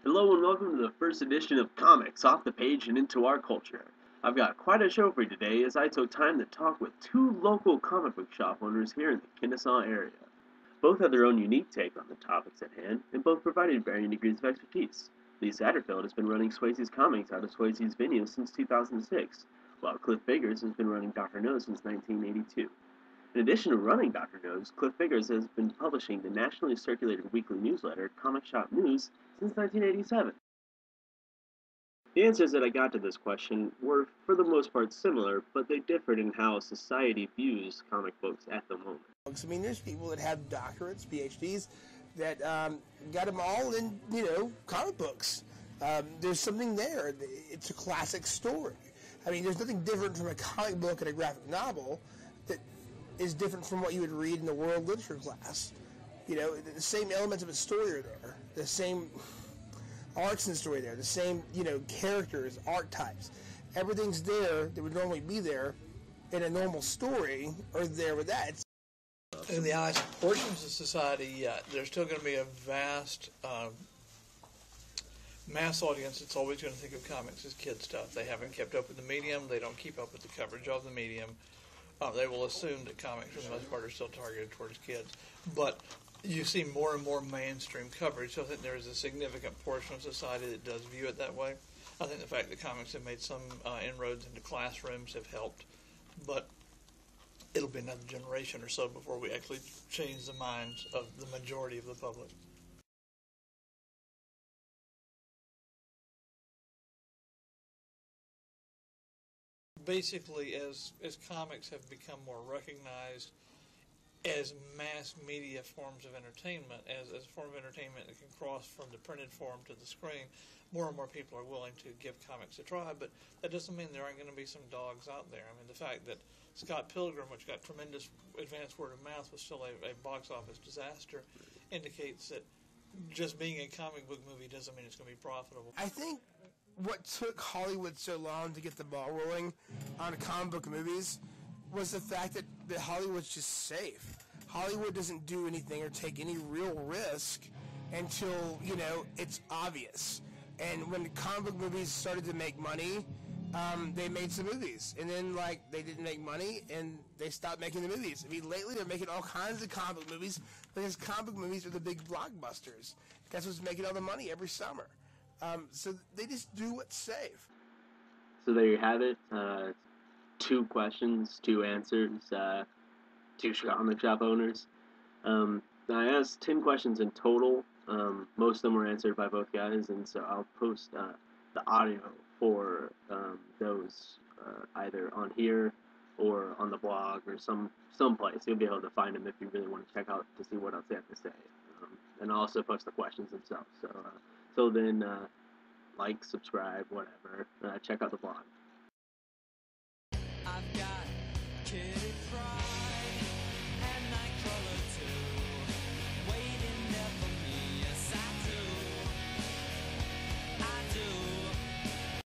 Hello and welcome to the first edition of Comics Off the Page and Into Our Culture. I've got quite a show for you today as I took time to talk with two local comic book shop owners here in the Kennesaw area. Both had their own unique take on the topics at hand, and both provided varying degrees of expertise. Lee Satterfield has been running Swayze's Comics out of Swayze's Vineyard since 2006, while Cliff Biggers has been running Dr. No since 1982. In addition to running Dr. No's, Cliff Biggers has been publishing the nationally circulated weekly newsletter Comic Shop News since 1987. The answers that I got to this question were, for the most part, similar, but they differed in how society views comic books at the moment. I mean, there's people that have doctorates, PhDs, that got them all in, comic books. There's something there. It's a classic story. I mean, there's nothing different from a comic book and a graphic novel that is different from what you would read in the world literature class. The same elements of a story are there. The same arcs in the story there. The same, characters, archetypes. Everything's there that would normally be there in a normal story or there with that. In the eyes of portions of society, there's still going to be a vast mass audience that's always going to think of comics as kid stuff. They haven't kept up with the medium. They don't keep up with the coverage of the medium. They will assume that comics, for the most part, are still targeted towards kids. But you see more and more mainstream coverage, so I think there is a significant portion of society that does view it that way. I think the fact that comics have made some inroads into classrooms have helped, but it'll be another generation or so before we actually change the minds of the majority of the public. Basically, as comics have become more recognized as mass media forms of entertainment, as a form of entertainment that can cross from the printed form to the screen, more and more people are willing to give comics a try, but that doesn't mean there aren't going to be some dogs out there. I mean, the fact that Scott Pilgrim, which got tremendous advanced word of mouth, was still a box office disaster, indicates that just being a comic book movie doesn't mean it's going to be profitable. I think what took Hollywood so long to get the ball rolling on comic book movies was the fact that Hollywood's just safe. Hollywood doesn't do anything or take any real risk until, it's obvious. And when the comic book movies started to make money, they made some movies. And then, they didn't make money, and they stopped making the movies. I mean, lately they're making all kinds of comic book movies because comic book movies are the big blockbusters. That's what's making all the money every summer. So they just do what's safe. So there you have it. 2 questions, 2 answers, 2 comic shop owners. I asked 10 questions in total. Most of them were answered by both guys, and so I'll post the audio for those either on here or on the blog or someplace. You'll be able to find them if you really want to check out to see what else they have to say. And I'll also post the questions themselves. So till then, like, subscribe, whatever. Check out the blog.